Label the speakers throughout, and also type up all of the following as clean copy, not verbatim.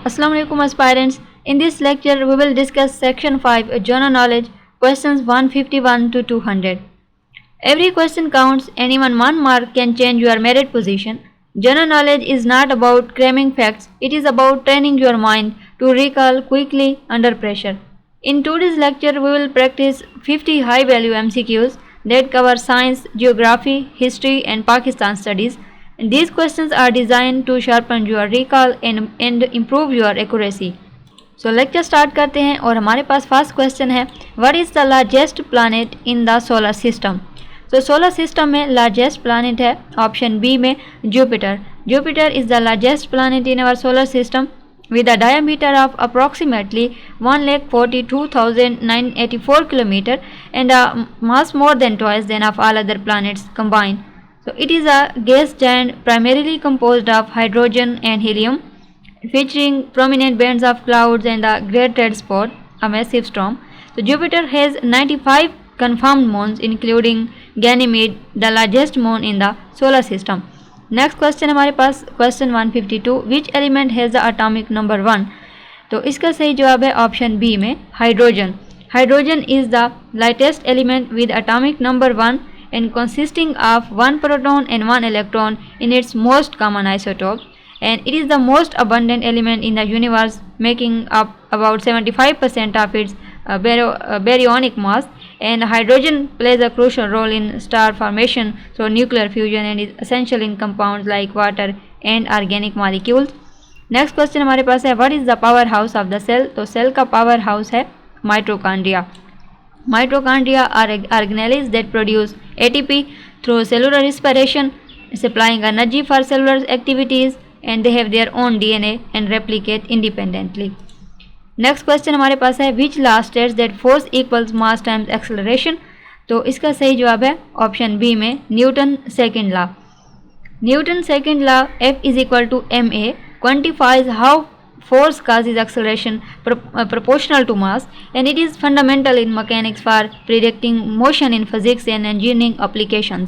Speaker 1: Assalamu alaikum aspirants. In this lecture, we will discuss Section 5 General Knowledge, questions 151 to 200. Every question counts and even 1 mark can change your merit position. General knowledge is not about cramming facts, it is about training your mind to recall quickly under pressure. In today's lecture, we will practice 50 high value MCQs that cover science, geography, history, and Pakistan studies. And these questions are designed to sharpen your recall and improve your accuracy. So lecture start करते हैं और हमारे पास first question है, what is the largest planet in the solar system. तो solar system में largest planet है option B में Jupiter. Jupiter is the largest planet in our solar system with a diameter of approximately 1,42,984 km and a mass more than twice than of all other planets combined. So it is a gas giant primarily composed of hydrogen and helium, featuring prominent bands of clouds and the Great Red Spot, a massive storm. So Jupiter has 95 confirmed moons, including Ganymede, the largest moon in the solar system. Next question हमारे पास question 152, which element has the atomic number 1। तो इसका सही जवाब है option B में hydrogen. Hydrogen is the lightest element with atomic number 1 and consisting of 1 proton and 1 electron in its most common isotope, and it is the most abundant element in the universe, making up about 75% of its baryonic mass. And hydrogen plays a crucial role in star formation through nuclear fusion and is essential in compounds like water and organic molecules. Next question हमारे पास है, what is the power house of the cell. तो cell का power house है mitochondria. Mitochondria are organelles that produce ATP through cellular respiration, supplying energy for cellular activities, and they have their own DNA and replicate independently. Next question हमारे पास है, which law states that force equals mass times acceleration. तो इसका सही जवाब है option B में Newton second law. Newton second law F is equal to ma quantifies how force causes acceleration proportional to mass, and it is fundamental in mechanics for predicting motion in physics and engineering applications.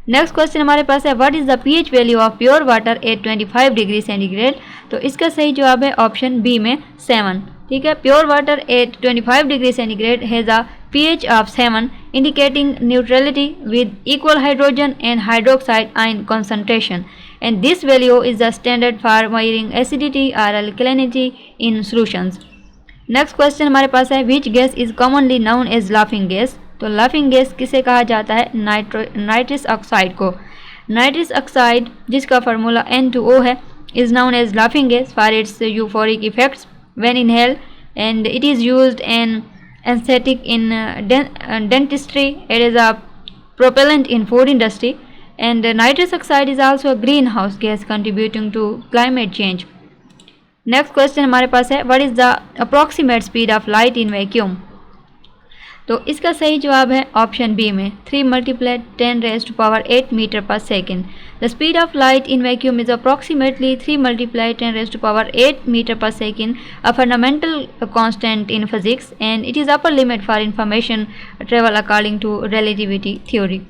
Speaker 1: Next question हमारे पास है, what is the pH value of pure water at 25 degree centigrade. तो इसका सही जवाब है option B में 7। ठीक है, pure water at 25 degree centigrade has a pH of 7, indicating neutrality with equal hydrogen and hydroxide ion concentration, and this value is the standard for measuring acidity or alkalinity in solutions. Next question हमारे पास है, which gas is commonly known as laughing gas. तो laughing gas किसे कहा जाता है, nitrous oxide को। Nitrous oxide जिसका फार्मूला N2O है is known as laughing gas for its euphoric effects when inhaled, and it is used in anesthetic in dentistry. It is a propellant in food industry, and nitrous oxide is also a greenhouse gas contributing to climate change. Next question हमारे पास है, what is the approximate speed of light in vacuum. तो इसका सही जवाब है option B में 3 × 10⁸ metre per second. The speed of light in vacuum is approximately 3 × 10⁸ metre per second, a fundamental constant in physics, and it is upper limit for information travel according to relativity theory.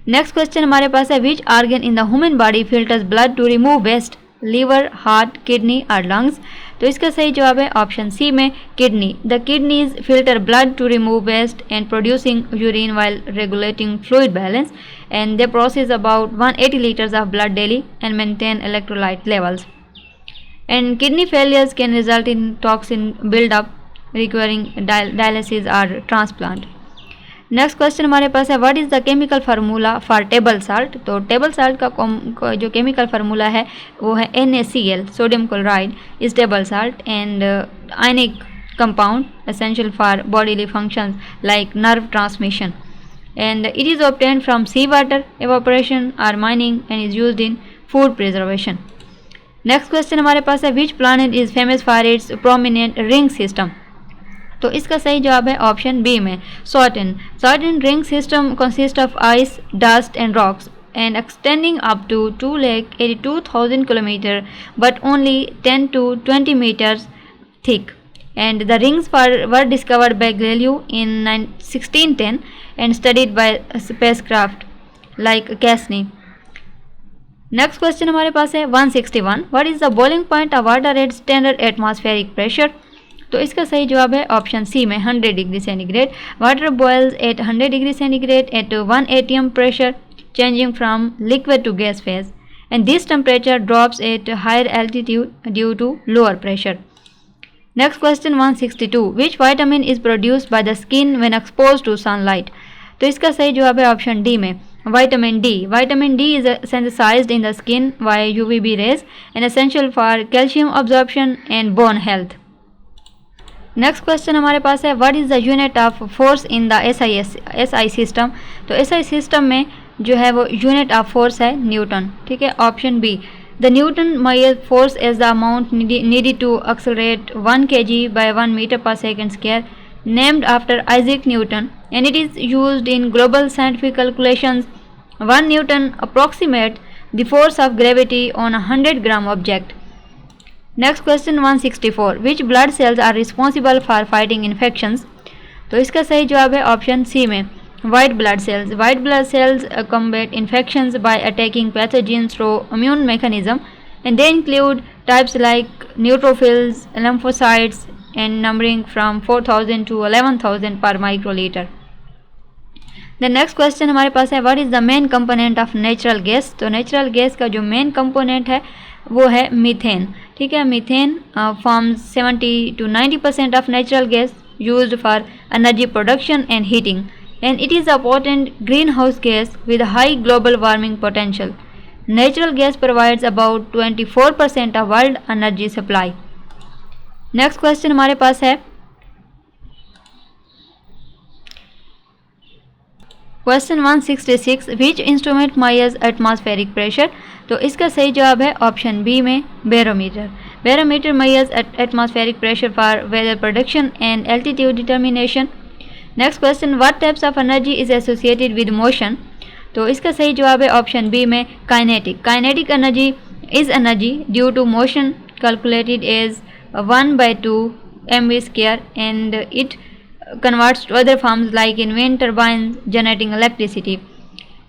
Speaker 1: Next question हमारे पास है, which organ in the human body filters blood to remove waste, liver, heart, kidney और lungs. तो इसका सही जवाब है option C में kidney. The kidneys filter blood to remove waste and producing urine while regulating fluid balance, and they process about 180 liters of blood daily and maintain electrolyte levels, and kidney failures can result in toxin buildup requiring dialysis और transplant. Next question हमारे पास है, what is the chemical formula for table salt. तो table salt का जो chemical formula है वो है NaCl, sodium chloride is table salt, and ionic compound essential for bodily functions like nerve transmission, and it is obtained from sea water evaporation और mining and is used in food preservation. Next question हमारे पास है, which planet is famous for its prominent ring system. तो इसका सही जवाब है option B में Saturn. Saturn ring system consists of ice, dust and rocks, and extending up to 282,000 km, but only 10 to 20 meters thick. And the rings were discovered by Galileo in 1610 and studied by spacecraft like Cassini. Next question हमारे पास है 161, what is the boiling point of water at standard atmospheric pressure. तो इसका सही जवाब है option C में 100 degree centigrade. Water boils at 100 degree centigrade at 1 atm pressure, changing from liquid to gas phase, and this temperature drops at higher altitude due to lower pressure. Next question 162, which vitamin is produced by the skin when exposed to sunlight। तो इसका सही जवाब है option D में vitamin D। Vitamin D is synthesized in the skin by UVB rays and essential for calcium absorption and bone health। Next question हमारे पास है what is the unit of force in the SI system. तो SI system में जो है वो unit of force है Newton. ठीक है, option B the Newton measures force as the amount needed to accelerate 1 kg by 1 meter per second square, named after Isaac Newton, and it is used in global scientific calculations. 1 Newton approximates the force of gravity on a 100-gram object। Next question 164, which blood cells are responsible for fighting infections. तो इसका सही जवाब है option C में white blood cells. White blood cells combat infections by attacking pathogens through immune mechanism, and they include types like neutrophils, lymphocytes, and numbering from 4000 to 11000 per microliter। The next question हमारे पास है what is the main component of natural gas. तो natural gas का जो main component है वो है methane. ठीक है, methane forms 70 to 90% of natural gas used for energy production and heating, and it is a potent greenhouse gas with high global warming potential. Natural gas provides about 24% of world energy supply. Next question हमारे पास है question 166, which instrument measures atmospheric pressure. तो इसका सही जवाब है option B में barometer. Barometer measures atmospheric pressure for weather production and altitude determination. Next question, what types of energy is associated with motion. तो इसका सही जवाब है ऑप्शन बी में kinetic. Kinetic energy is energy due to motion calculated as 1/2 mv² and it converts to other forms like in wind turbines generating electricity.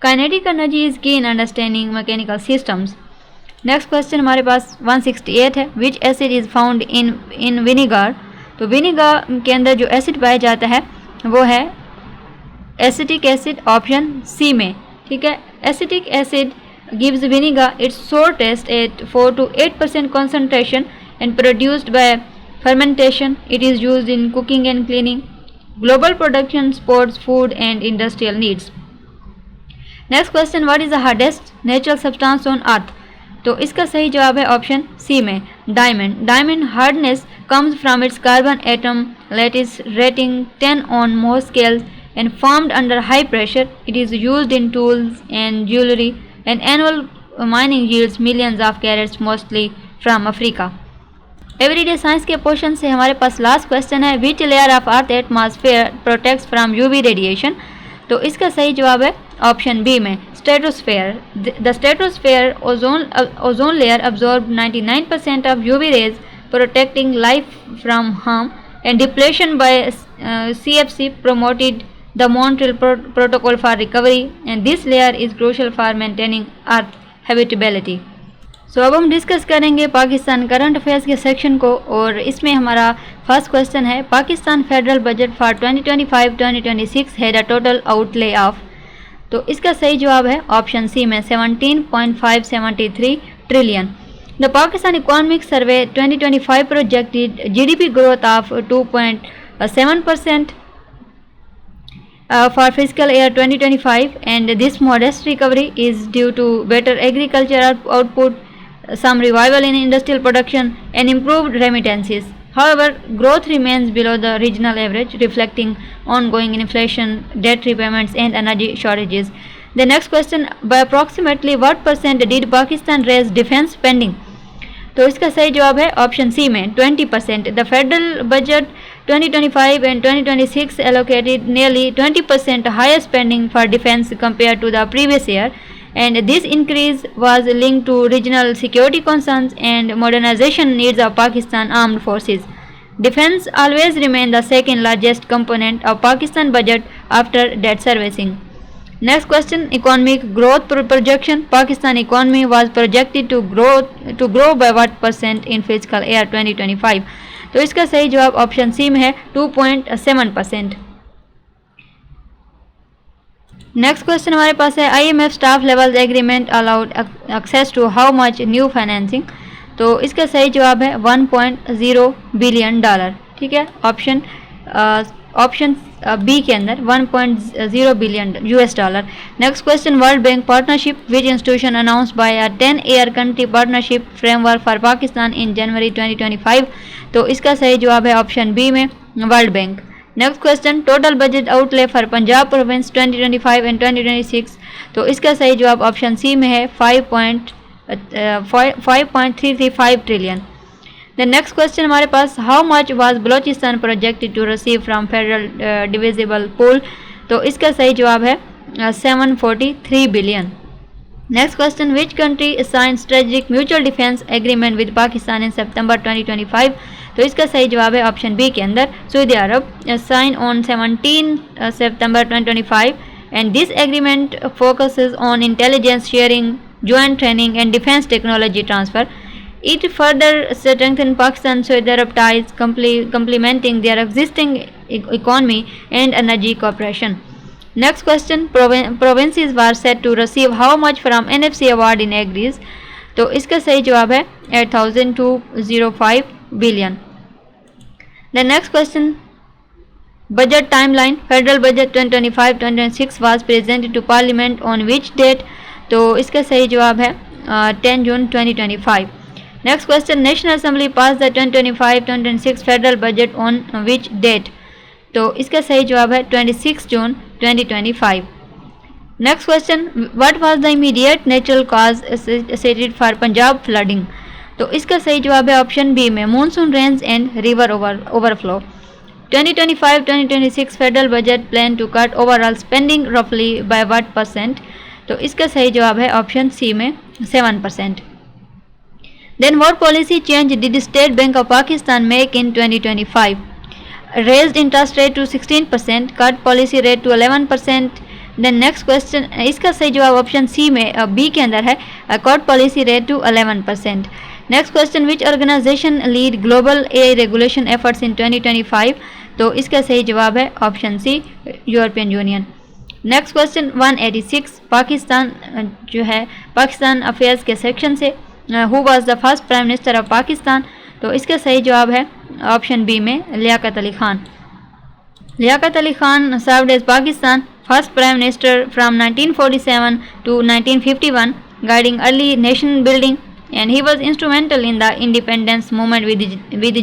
Speaker 1: Kinetic energy is key in understanding mechanical systems. Next question हमारे पास 168 है, विच acid is found in vinegar. तो vinegar के अंदर जो acid पाया जाता है वो है एसिटिक एसिड, ऑप्शन सी में। ठीक है, acetic acid gives vinegar its sour taste at 4 to 8% concentration and produced by fermentation. It is used in cooking and cleaning, global production, sports, food and industrial needs. Next question, what is the hardest natural substance on earth? तो इसका सही जवाब है option C में diamond. Diamond hardness comes from its carbon atom lattice rating 10 on Mohs scale and formed under high pressure. It is used in tools and jewelry and annual mining yields millions of carats mostly from Africa. Everyday science के portion से हमारे पास last question है, which layer of earth atmosphere protects from UV radiation. तो इसका सही जवाब है option B में stratosphere. The stratosphere ozone layer absorb 99% of UV rays, protecting life from harm, and depletion by CFC promoted the Montreal Protocol for recovery, and this layer is crucial for maintaining earth habitability. सो अब हम discuss करेंगे Pakistan current affairs के section को, और इसमें हमारा first question है, Pakistan federal budget for 2025-2026 had a total outlay of. तो इसका सही जवाब है ऑप्शन सी में 17.573 trillion. The Pakistan economic survey 2025 projected GDP growth of 2.7% for fiscal year 2025, and this modest recovery is due to better agricultural output, some revival in industrial production, and improved remittances. However, growth remains below the regional average, reflecting ongoing inflation, debt repayments, and energy shortages. The next question, by approximately what percent did Pakistan raise defense spending? तो इसका सही जवाब है option C में 20%. The federal budget 2025 and 2026 allocated nearly 20% higher spending for defense compared to the previous year, and this increase was linked to regional security concerns and modernization needs of Pakistan armed forces. Defense always remained the second largest component of Pakistan budget after debt servicing. Next question, economic growth projection. Pakistan economy was projected to grow by what percent in fiscal year 2025? तो इसका सही जवाब option C में है 2.7%। Next question हमारे पास है IMF staff level agreement allowed access to how much new financing? तो इसका सही जवाब है $1.0 बिलियन। ठीक है, ऑप्शन बी के अंदर 1.0 billion US dollar. Next question, world bank partnership which institution announced by a 10-year country partnership framework for Pakistan in January 2025? तो इसका सही जवाब है ऑप्शन बी में world bank. Next question, total budget outlay for Punjab province 2025 and 2026? तो इसका सही जवाब ऑप्शन सी में है 5.335 ट्रिलियन। द नेक्स्ट क्वेश्चन हमारे पास, how much was Balochistan projected to receive from federal divisible pool? तो इसका सही जवाब है 743 billion. Next question, which country sign strategic mutual defence agreement with Pakistan in September 2025? तो इसका सही जवाब है ऑप्शन बी के अंदर Saudi Arab, sign on 17 September 2025 and this agreement focuses on intelligence sharing, joint training and defense technology transfer. It further strengthens Pakistan-Saudi Arab ties, complementing their existing economy and energy cooperation. Next question, provinces were set to receive how much from NFC award in agris? तो इसका सही जवाब है 8,205 billion. The next question, budget timeline. Federal budget 2025-2026 was presented to Parliament on which date? तो इसका सही जवाब है 10 June 2025। Next question, national assembly pass the 2025-2026 federal budget on which date? तो इसका सही जवाब है 26 June 2025। Next question, what was the immediate natural cause associated for Punjab flooding? तो इसका सही जवाब है ऑप्शन बी में monsoon rains and river overflow. 2025-2026 federal budget plan to cut overall spending रफली बाय व्हाट परसेंट? तो इसका सही जवाब है ऑप्शन सी में 7%। Then what policy change did State Bank of Pakistan make in 2025? Raised interest rate to 16%, cut policy rate to 11%। Then next question, इसका सही जवाब ऑप्शन सी में बी के अंदर है, cut policy rate to 11%। Next question, which organization lead global AI regulation efforts in 2025? तो इसका सही जवाब है option C, European Union. Next question 186, Pakistan जो है पाकिस्तान अफेयर्स के सेक्शन से, who was the first prime minister of Pakistan? तो इसका सही जवाब है ऑप्शन बी में Liaquat Ali Khan. Liaquat Ali Khan served as Pakistan first prime minister from 1947 to 1951, guiding early nation building, and he was instrumental in the independence movement with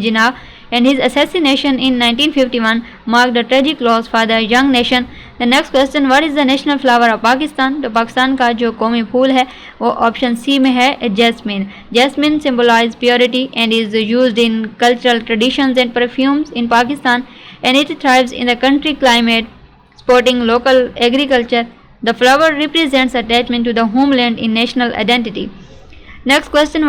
Speaker 1: Jinnah, and his assassination in 1951 marked a tragic loss for the young nation. The next question, what is the national flower of Pakistan? तो पाकिस्तान का जो कौमी फूल है वो option C में है jasmine. Jasmine symbolize purity and is used in cultural traditions and perfumes in Pakistan, and it thrives in the country climate, supporting local agriculture. The flower represents attachment to the homeland in national identity. Next question,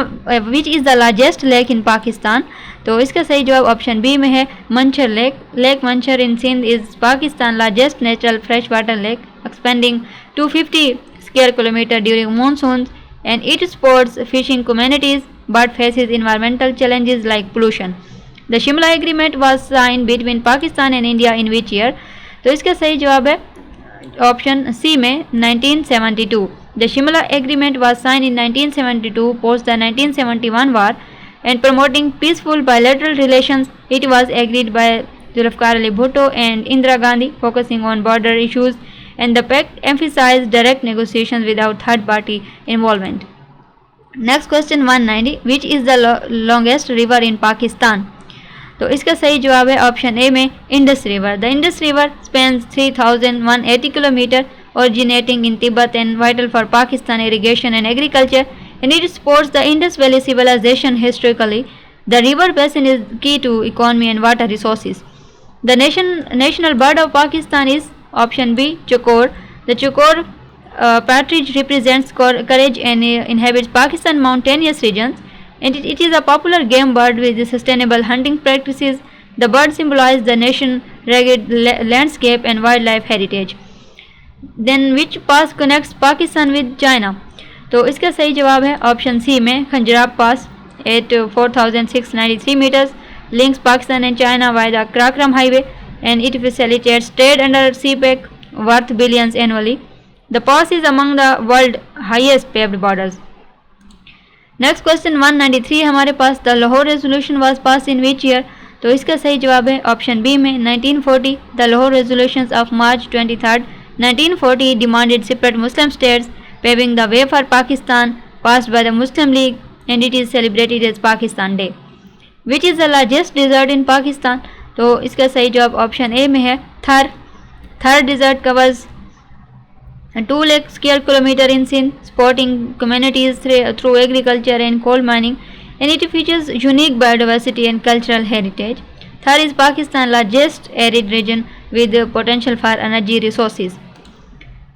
Speaker 1: which is the largest lake in Pakistan? तो इसका सही जवाब option B में है Manchar lake. Lake Manchar in Sindh is Pakistan largest natural fresh water lake, expanding 250 square kilometre during monsoon, and it supports fishing communities but faces environmental challenges like pollution. The Shimla agreement was sign between Pakistan and India in which year? तो इसका सही जवाब है option C में 1972। The Shimla Agreement was signed in 1972 post the 1971 war, and promoting peaceful bilateral relations. It was agreed by Zulfikar Ali Bhutto and Indira Gandhi, focusing on border issues, and the pact emphasized direct negotiations without third-party involvement. Next question 190, which is the longest river in Pakistan? तो इसका सही जवाब है option A में Indus river. The Indus river spans 3,180 kilometre, originating in Tibet and vital for Pakistan irrigation and agriculture, and it supports the Indus Valley civilization historically. The river basin is key to economy and water resources. The national bird of Pakistan is option B, chukor. The chukor partridge represents courage and inhabits Pakistan mountainous regions, and it is a popular game bird with sustainable hunting practices. The bird symbolizes the nation's rugged landscape and wildlife heritage. Then which pass connects Pakistan with China? तो इसका सही जवाब है option C में खंजराब पास at 4,693 meters links Pakistan and China via the Karakoram highway and it facilitates trade under CPEC worth billions annually. The pass is among the world highest paved borders. Next question 193 हमारे पास the Lahore resolution was passed in which year? तो इसका सही जवाब है option B में 1940. The Lahore resolutions of March 23rd 1940 demanded separate Muslim states, paving the way for Pakistan, passed by the Muslim League, and it is celebrated as Pakistan Day. Which is the largest desert in Pakistan? तो इसका सही जवाब option A में है थर. थर desert covers 2 lakh square kilometer in Sindh, supporting communities through agriculture and coal mining, and it features unique biodiversity and cultural heritage. Thar is Pakistan's largest arid region with potential for energy resources.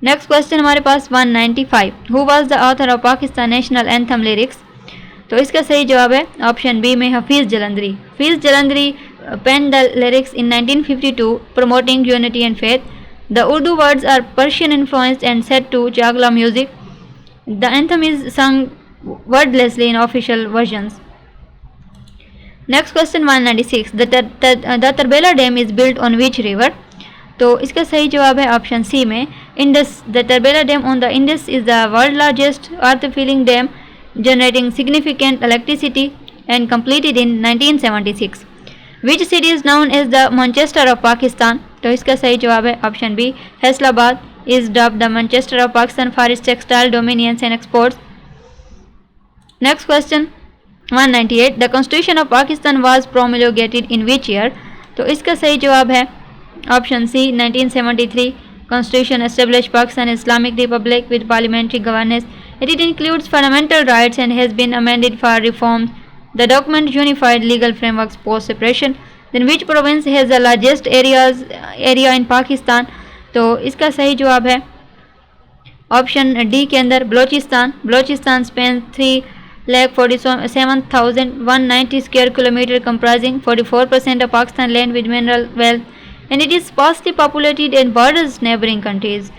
Speaker 1: Next question हमारे पास 195. Who was the author of Pakistan National Anthem lyrics? तो इसका सही जवाब है option B में Hafeez Jalandhari. Hafeez Jalandhari penned the lyrics in 1952 promoting unity and faith. The Urdu words are Persian influenced and set to Chagla music. The anthem is sung wordlessly in official versions. Next question 196. The Tarbela Dam is built on which river? तो इसका सही जवाब है option C में Indus. The Tarbela dam on the Indus is the world largest earth filling dam generating significant electricity and completed in 1976. Which city is known as the Manchester of Pakistan? तो इसका सही जवाब है option B Faisalabad is dubbed the Manchester of Pakistan for its textile dominance and exports. Next question 198. The Constitution of Pakistan was promulgated in which year? तो इसका सही जवाब है option C 1973. Constitution established Pakistan Islamic Republic with parliamentary governance. It includes fundamental rights and has been amended for reforms. The document unified legal frameworks post-separation. Then which province has the largest area in Pakistan? तो इसका सही जवाब है option D के अंदर Balochistan. Balochistan spans 3,47,190 square kilometer comprising 44% of Pakistan land with mineral wealth, and it is sparsely populated and borders neighboring countries.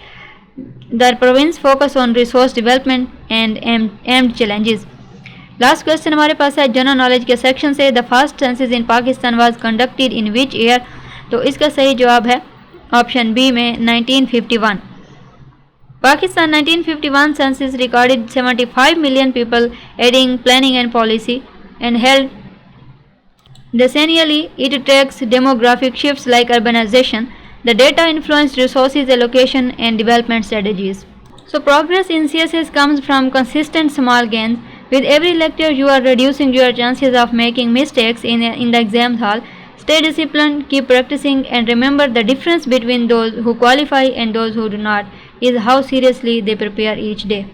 Speaker 1: The province focus on resource development and aimed challenges. Last question हमारे पास है general knowledge के section से. The first census in Pakistan was conducted in which year? तो इसका सही जवाब है ऑप्शन बी में 1951. Pakistan 1951 census recorded 75 million people, adding planning and policy, and held decennially. It tracks demographic shifts like urbanization. The data influenced resources allocation and development strategies. So progress in CSS comes from consistent small gains. With every lecture, you are reducing your chances of making mistakes in the exam hall. Stay disciplined, keep practicing, and remember the difference between those who qualify and those who do not is how seriously they prepare each day.